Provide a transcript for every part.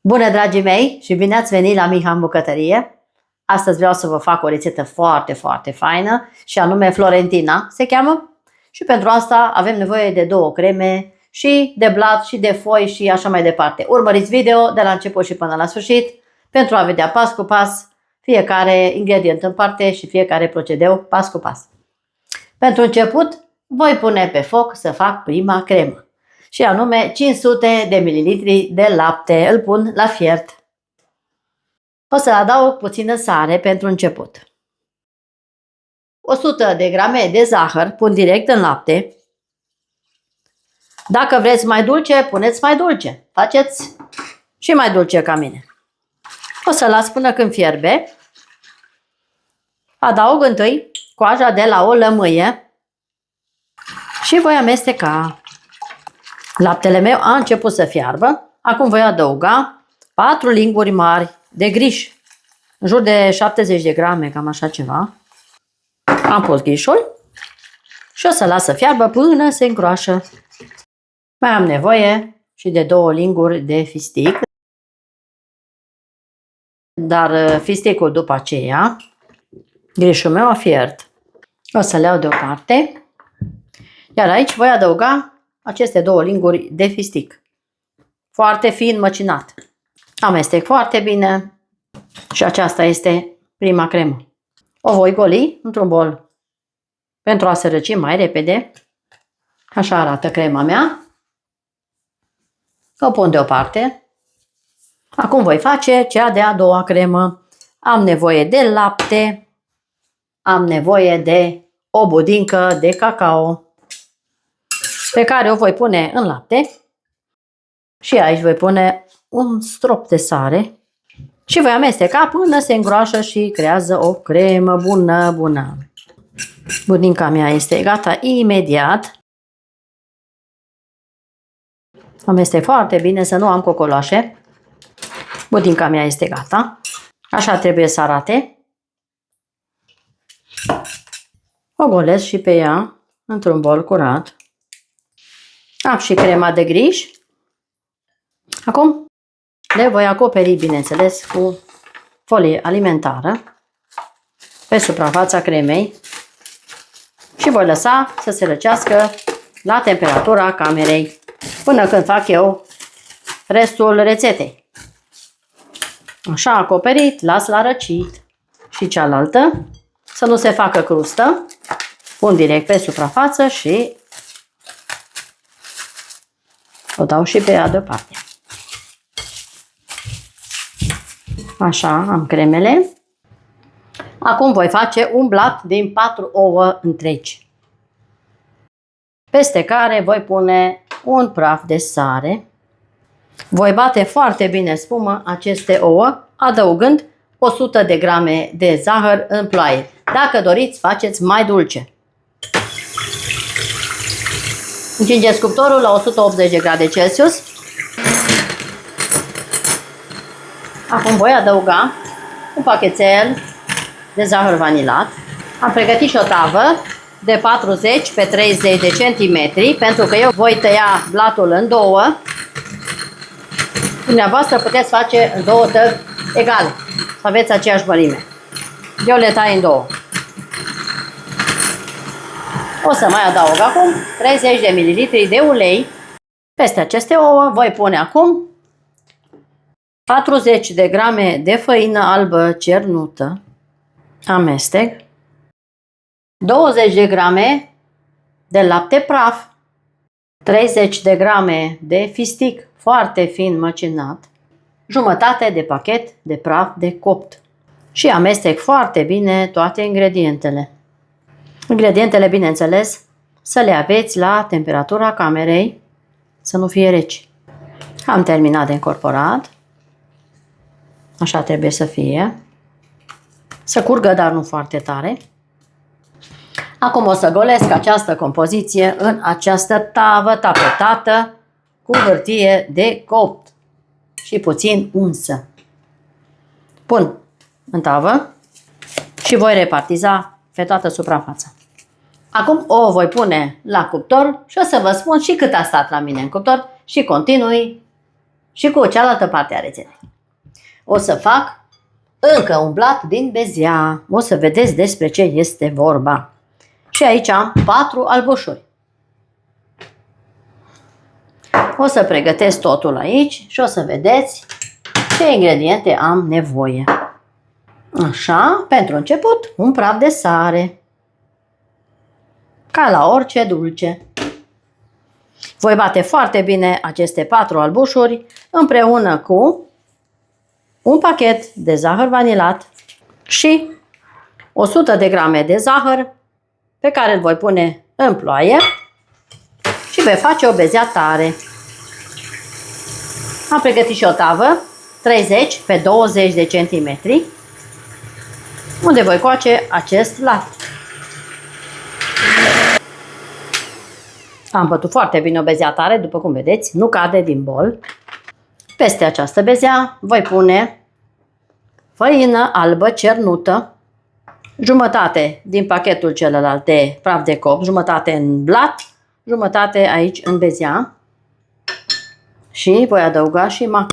Bună, dragii mei, și bine ați venit la Miha în bucătărie. Astăzi vreau să vă fac o rețetă foarte, foarte faină și anume Florentina se cheamă. Și pentru asta avem nevoie de 2 creme și de blat și de foi și așa mai departe. Urmăriți video de la început și până la sfârșit pentru a vedea pas cu pas fiecare ingredient în parte și fiecare procedeu pas cu pas. Pentru început voi pune pe foc să fac prima cremă. Și anume 500 de ml de lapte, îl pun la fiert. O să adaug puțină sare pentru început. 100 de grame de zahăr pun direct în lapte. Dacă vreți mai dulce, puneți mai dulce. Faceți și mai dulce ca mine. O să las până când fierbe. Adaug întâi coaja de la o lămâie și voi amesteca. Laptele meu a început să fiarbă. Acum voi adăuga 4 linguri mari de griș. În jur de 70 de grame, cam așa ceva. Am pus grișul și o să las să fiarbă până se încroașă. Mai am nevoie și de 2 linguri de fistic. Dar fisticul după aceea, grișul meu a fiert. O să le iau deoparte. Iar aici voi adăuga aceste 2 linguri de fistic. Foarte fin măcinat. Amestec foarte bine. Și aceasta este prima cremă. O voi goli într-un bol pentru a se răci mai repede. Așa arată crema mea. O pun deoparte. Acum voi face cea de-a doua cremă. Am nevoie de lapte. Am nevoie de o budincă de cacao pe care o voi pune în lapte. Și aici voi pune un strop de sare. Și voi amesteca până se îngroașă și creează o cremă bună. Budinca mea este gata imediat. Amestec foarte bine să nu am cocoloașe. Budinca mea este gata. Așa trebuie să arate. O golesc și pe ea într-un bol curat. Am și crema de griș. Acum le voi acoperi, bineînțeles, cu folie alimentară pe suprafața cremei și voi lăsa să se răcească la temperatura camerei până când fac eu restul rețetei. Așa acoperit, las la răcit. Și cealaltă, să nu se facă crustă, pun direct pe suprafață și o dau și pe ea deoparte. Așa, am cremele. Acum voi face un blat din 4 ouă întregi, peste care voi pune un praf de sare. Voi bate foarte bine spumă aceste ouă, adăugând 100 de grame de zahăr în ploaie. Dacă doriți, faceți mai dulce. Încingeți cuptorul la 180 de grade Celsius. Acum voi adăuga un pachetel de zahăr vanilat. Am pregătit și o tavă de 40 pe 30 de centimetri, pentru că eu voi tăia blatul în 2. Dumneavoastră puteți face în 2 tări egale, să aveți aceeași mărime. Eu le tai în 2. O să mai adaug acum 30 de ml de ulei. Peste aceste ouă voi pune acum 40 de grame de făină albă cernută, amestec, 20 de grame de lapte praf, 30 de grame de fistic foarte fin măcinat, jumătate de pachet de praf de copt și amestec foarte bine toate ingredientele. Ingredientele, bineînțeles, să le aveți la temperatura camerei, să nu fie reci. Am terminat de incorporat. Așa trebuie să fie. Să curgă, dar nu foarte tare. Acum o să golesc această compoziție în această tavă tapetată cu hârtie de copt și puțin unsă. Pun în tavă și voi repartiza pe toată suprafața. Acum o voi pune la cuptor și o să vă spun și cât a stat la mine în cuptor și continui și cu cealaltă parte a rețetei. O să fac încă un blat din bezea. O să vedeți despre ce este vorba. Și aici am 4 albușuri. O să pregătesc totul aici și o să vedeți ce ingrediente am nevoie. Așa, pentru început, un praf de sare. Ca la orice dulce. Voi bate foarte bine aceste 4 albușuri împreună cu un pachet de zahăr vanilat și 100 de grame de zahăr pe care îl voi pune în ploaie și voi face o bezea tare. Am pregătit și o tavă 30 pe 20 de centimetri unde voi coace acest lapte. Am bătut foarte bine o bezea tare, după cum vedeți, nu cade din bol. Peste această bezea voi pune făină albă cernută, jumătate din pachetul celălalt de praf de cop, jumătate în blat, jumătate aici în bezea și voi adăuga și mac.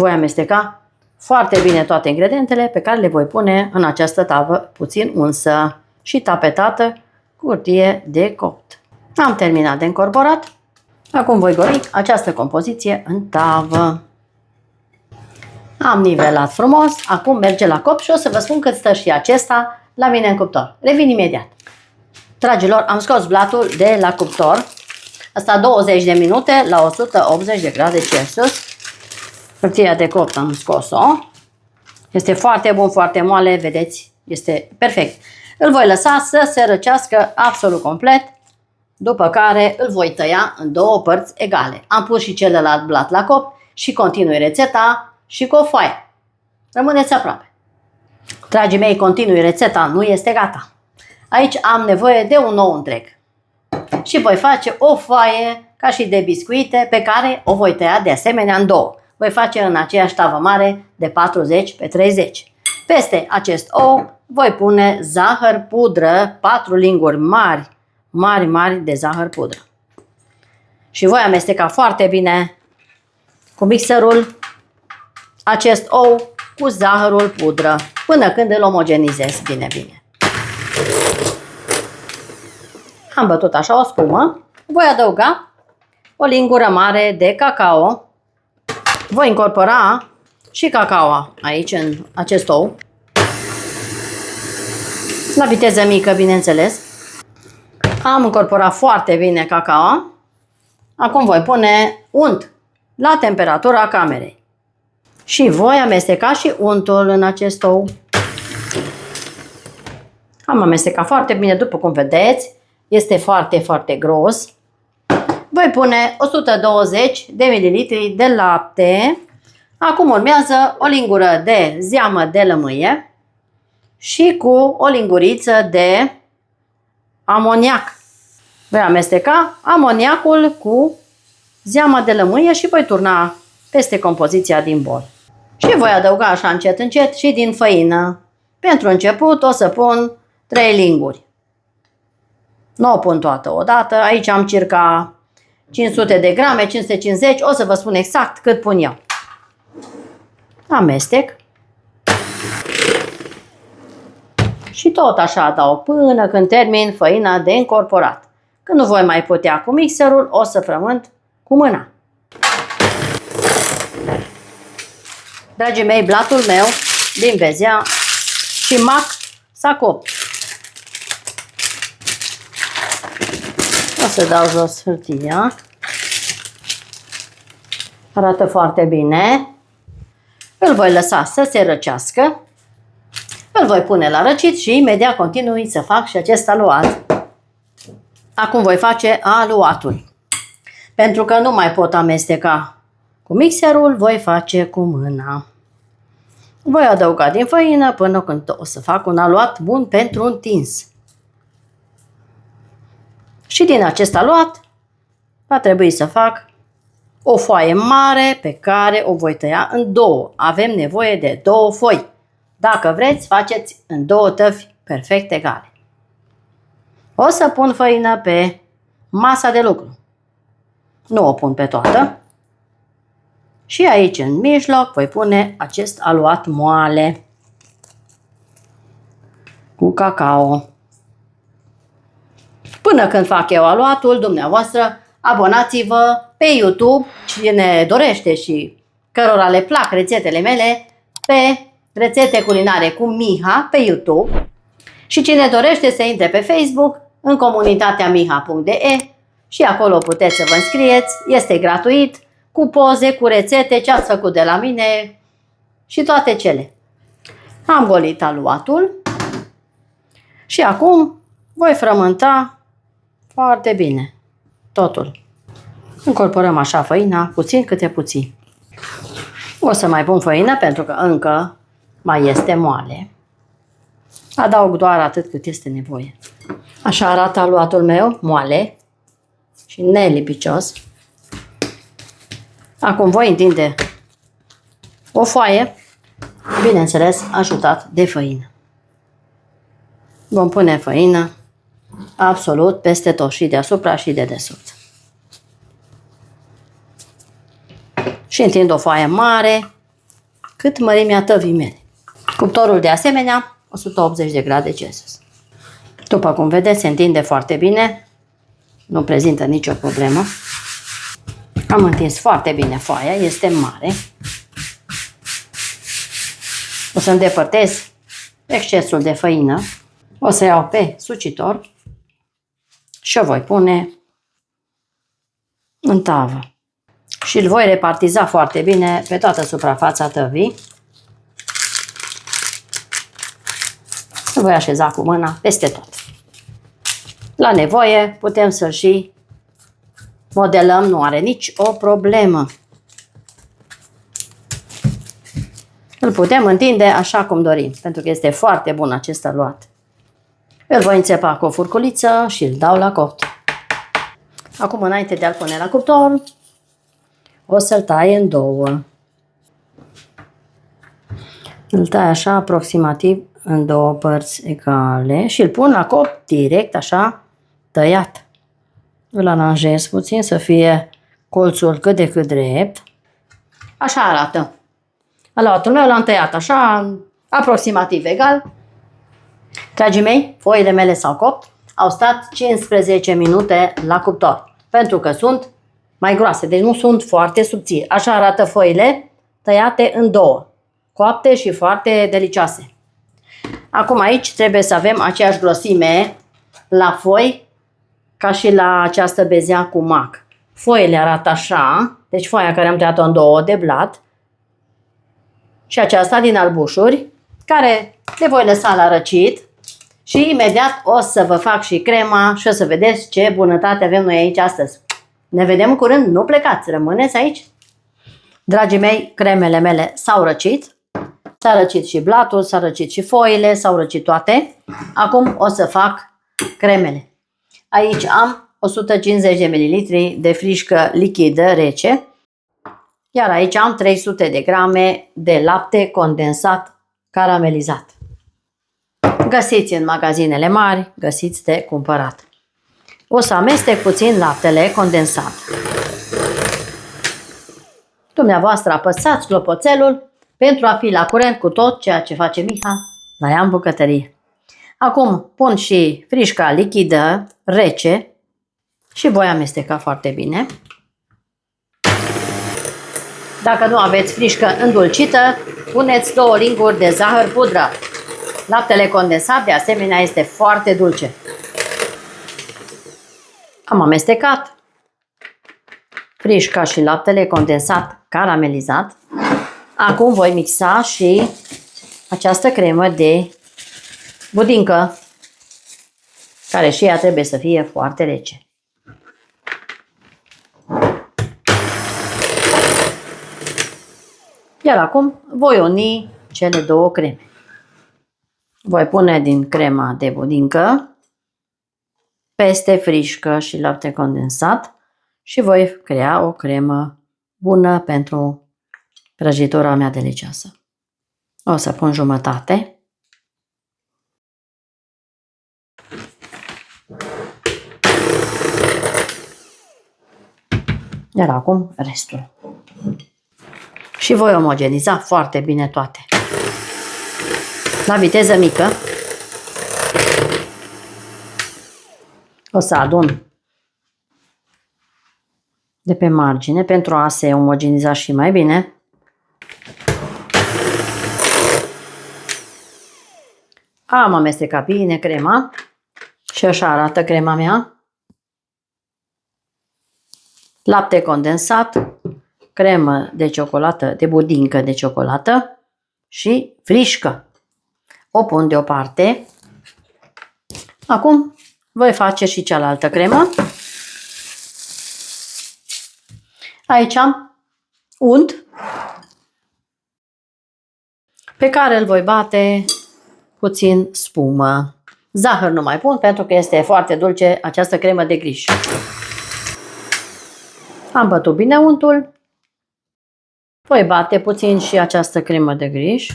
Voi amesteca foarte bine toate ingredientele pe care le voi pune în această tavă puțin unsă și tapetată cu hârtie de copt. Am terminat de încorporat. Acum voi gori această compoziție în tavă. Am nivelat frumos. Acum merge la copt și o să vă spun cât stă și acesta la mine în cuptor. Revin imediat. Dragilor, am scos blatul de la cuptor. Asta 20 de minute la 180 de grade Celsius. Hârtia de copt am scos-o. Este foarte bun, foarte moale, vedeți? Este perfect. Îl voi lăsa să se răcească absolut complet, după care îl voi tăia în 2 părți egale. Am pus și celălalt blat la copt și continui rețeta și cu o foaie. Rămâneți aproape. Dragii mei, continui rețeta, nu este gata. Aici am nevoie de un ou întreg. Și voi face o foaie ca și de biscuite pe care o voi tăia de asemenea în 2. Voi face în aceeași tavă mare de 40 pe 30. Peste acest ou voi pune zahăr pudră, 4 linguri mari de zahăr pudră. Și voi amesteca foarte bine cu mixerul acest ou cu zahărul pudră până când îl omogenizez bine. Am bătut așa o spumă. Voi adăuga o lingură mare de cacao. Voi incorpora și cacao aici în acest ou. La viteză mică, bineînțeles. Am incorporat foarte bine cacao. Acum voi pune unt la temperatura camerei. Și voi amesteca și untul în acest ou. Am amestecat foarte bine, după cum vedeți. Este foarte, foarte gros. Voi pune 120 de ml de lapte. Acum urmează o lingură de zeamă de lămâie și cu o linguriță de amoniac. Voi amesteca amoniacul cu zeama de lămâie și voi turna peste compoziția din bol. Și voi adăuga așa încet și din făină. Pentru început o să pun 3 linguri. Nu o pun toată odată. Aici am circa 500 de grame, 550. O să vă spun exact cât pun eu. Amestec. Și tot așa adaug până când termin făina de încorporat. Când nu voi mai putea cu mixerul, o să frământ cu mâna. Dragii mei, blatul meu din bezea și mac s-a copt. O să dau jos hârtia. Arată foarte bine. Îl voi lăsa să se răcească. Îl voi pune la răcit și imediat continui să fac și acest aluat. Acum voi face aluatul. Pentru că nu mai pot amesteca cu mixerul, voi face cu mâna. Voi adăuga din făină până când o să fac un aluat bun pentru întins. Și din acest aluat va trebui să fac o foaie mare pe care o voi tăia în 2. Avem nevoie de 2 foi. Dacă vreți, faceți în 2 tăvi perfect egale. O să pun făină pe masa de lucru. Nu o pun pe toată. Și aici, în mijloc, voi pune acest aluat moale cu cacao. Până când fac eu aluatul, dumneavoastră, abonați-vă pe YouTube, cine dorește și cărora le plac rețetele mele, pe Rețete Culinare cu Miha pe YouTube. Și cine dorește să intre pe Facebook, în comunitatea miha.de, și acolo puteți să vă înscrieți, este gratuit, cu poze, cu rețete, ce ați făcut de la mine și toate cele. Am golit aluatul și acum voi frământa foarte bine totul. Incorporăm așa făina, puțin câte puțin. O să mai pun făină pentru că încă mai este moale. Adaug doar atât cât este nevoie. Așa arată aluatul meu, moale și nelipicios. Acum voi întinde o foaie, bineînțeles ajutat de făină. Vom pune făină absolut peste tot, și deasupra și de desubt. Și întind o foaie mare, cât mărimea tăvii mele. Cuptorul de asemenea, 180 de grade Celsius. După cum vedeți, se întinde foarte bine, nu prezintă nicio problemă. Am întins foarte bine foaia, este mare. O să îndepărtez excesul de făină, o să iau pe sucitor și o voi pune în tavă. Și îl voi repartiza foarte bine pe toată suprafața tăvii. Îl voi așeza cu mâna peste tot. La nevoie putem să-l și modelăm, nu are nici o problemă. Îl putem întinde așa cum dorim, pentru că este foarte bun acest aluat. Îl voi înțepa cu o furculiță și îl dau la copt. Acum, înainte de a-l pune la cuptor, o să-l tai în două. Îl tai așa aproximativ în două părți egale și îl pun la copt direct așa tăiat. Îl aranjez puțin să fie colțul cât de cât drept. Așa arată. Aluatul meu l-am tăiat așa aproximativ egal. Dragii mei, foile mele s-au copt. Au stat 15 minute la cuptor, pentru că sunt mai groase, deci nu sunt foarte subțiri. Așa arată foile tăiate în două, coapte și foarte delicioase. Acum aici trebuie să avem aceeași grosime la foi ca și la această bezea cu mac. Foile arată așa, deci foaia care am tăiat-o în două de blat și aceasta din albușuri, care le voi lăsa la răcit. Și imediat o să vă fac și crema și o să vedeți ce bunătate avem noi aici astăzi. Ne vedem în curând, nu plecați, rămâneți aici. Dragii mei, cremele mele s-au răcit. S-a răcit și blatul, s-a răcit și foile, s-au răcit toate. Acum o să fac cremele. Aici am 150 de ml de frișcă lichidă rece. Iar aici am 300 de grame de lapte condensat caramelizat. Găsiți în magazinele mari, găsiți de cumpărat. O să amestec puțin laptele condensat. Dumneavoastră apăsați clopoțelul pentru a fi la curent cu tot ceea ce face Miha la ea în bucătărie. Acum pun și frișca lichidă rece și voi amesteca foarte bine. Dacă nu aveți frișcă îndulcită, puneți 2 linguri de zahăr pudră. Laptele condensat de asemenea este foarte dulce. Am amestecat frișca și laptele condensat caramelizat. Acum voi mixa și această cremă de budincă, care și ea trebuie să fie foarte rece. Iar acum voi uni cele două creme. Voi pune din crema de budincă peste frișcă și lapte condensat și voi crea o cremă bună pentru prăjitura mea delicioasă. O să pun jumătate. Iar acum restul. Și voi omogeniza foarte bine toate. La viteză mică. O să adun de pe margine pentru a se omogeniza și mai bine. Am amestecat bine crema și așa arată crema mea. Lapte condensat, cremă de ciocolată, de budincă de ciocolată și frișcă. O pun deoparte. Acum voi face și cealaltă cremă. Aici am unt pe care îl voi bate puțin spumă. Zahăr nu mai pun pentru că este foarte dulce această cremă de griș. Am bătut bine untul. Voi bate puțin și această cremă de griș.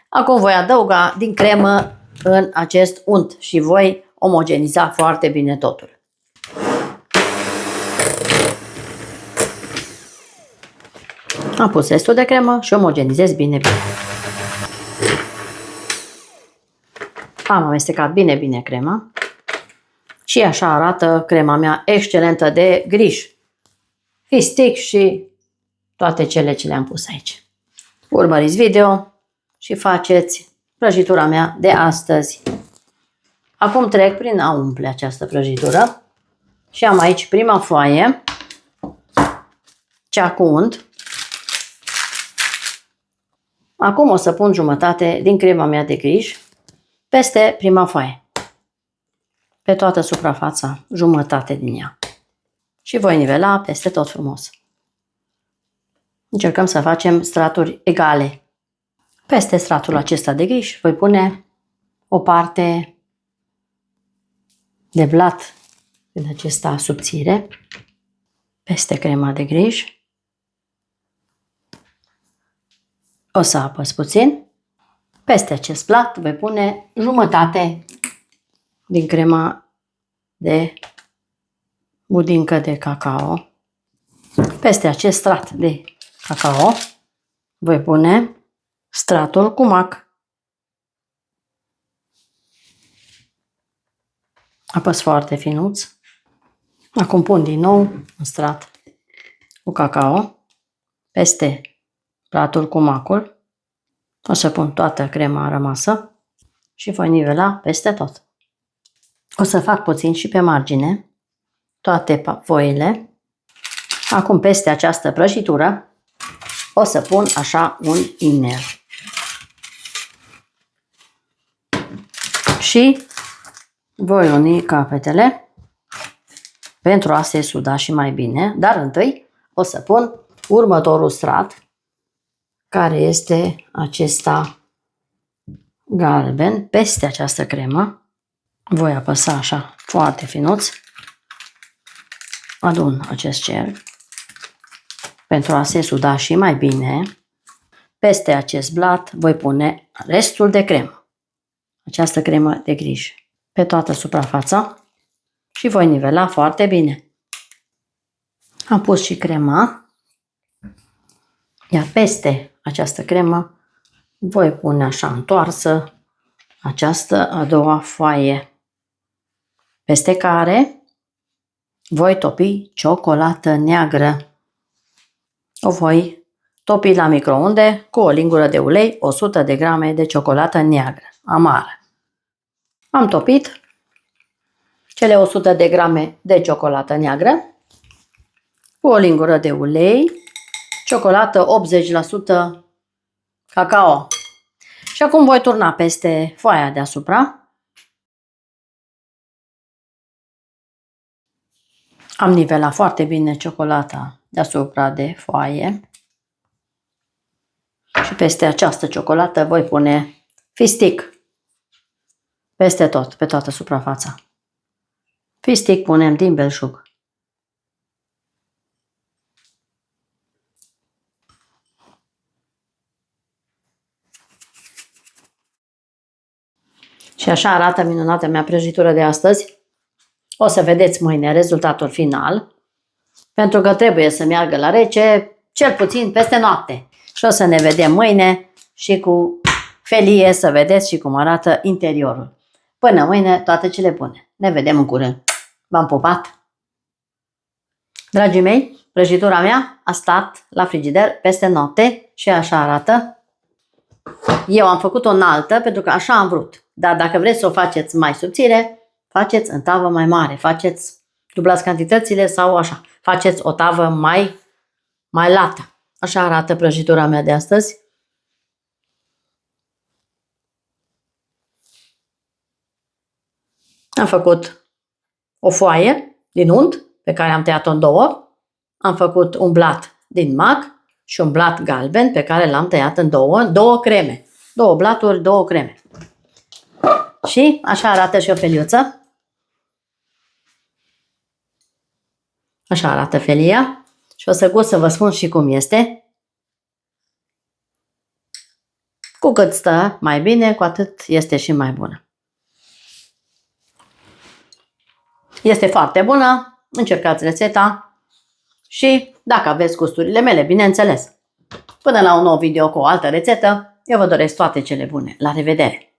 Acum voi adăuga din cremă în acest unt și voi omogeniza foarte bine totul. Am pus restul de cremă și omogenizez bine. Am amestecat bine crema și așa arată crema mea excelentă de griș, fistic și toate cele ce le-am pus aici. Urmăriți video și faceți prăjitura mea de astăzi. Acum trec prin a umple această prăjitură și am aici prima foaie, cea cu unt. Acum o să pun jumătate din crema mea de griș peste prima foaie. Pe toată suprafața, jumătate din ea. Și voi nivela peste tot frumos. Încercăm să facem straturi egale. Peste stratul acesta de griș voi pune o parte de blat din acesta subțire peste crema de griș. O să apăs puțin. Peste acest blat voi pune jumătate din crema de budincă de cacao. Peste acest strat de cacao voi pune stratul cu mac. Apăs foarte finuț. Acum pun din nou un strat cu cacao peste platul cu macul. O să pun toată crema rămasă și voi nivela peste tot. O să fac puțin și pe margine toate foile. Acum peste această prăjitură o să pun așa un inel. Și voi uni capetele pentru a se suda și mai bine, dar întâi o să pun următorul strat, care este acesta galben, peste această cremă. Voi apăsa așa foarte finuț, adun acest cerc pentru a se suda și mai bine. Peste acest blat voi pune restul de cremă, această cremă de griș, pe toată suprafața și voi nivela foarte bine. Am pus și crema, iar peste această cremă voi pune așa întoarsă această a doua foaie, peste care voi topi ciocolată neagră. O voi topi la microunde cu o lingură de ulei, 100 de grame de ciocolată neagră, amară. Am topit cele 100 de grame de ciocolată neagră cu o lingură de ulei, ciocolată 80% cacao. Și acum voi turna peste foaia deasupra. Am nivelat foarte bine ciocolata deasupra de foaie. Și peste această ciocolată voi pune fistic. Peste tot, pe toată suprafața. Fistic punem din belșug. Și așa arată minunata mea prăjitură de astăzi. O să vedeți mâine rezultatul final, pentru că trebuie să meargă la rece cel puțin peste noapte. Și o să ne vedem mâine și cu felie să vedeți și cum arată interiorul. Până mâine, toate cele bune. Ne vedem în curând. V-am pupat! Dragii mei, prăjitura mea a stat la frigider peste noapte și așa arată. Eu am făcut o înaltă pentru că așa am vrut. Dar dacă vreți să o faceți mai subțire, faceți în tavă mai mare. Dublați cantitățile sau așa. Faceți o tavă mai lată. Așa arată prăjitura mea de astăzi. Am făcut o foaie din unt pe care am tăiat-o în două. Am făcut un blat din mac și un blat galben pe care l-am tăiat în două creme. 2 blaturi, 2 creme. Și așa arată și o feliuță. Așa arată felia. Și o să gust să vă spun și cum este. Cu cât stă mai bine, cu atât este și mai bună. Este foarte bună. Încercați rețeta. Și dacă aveți gusturile mele, bineînțeles. Până la un nou video cu o altă rețetă, eu vă doresc toate cele bune. La revedere!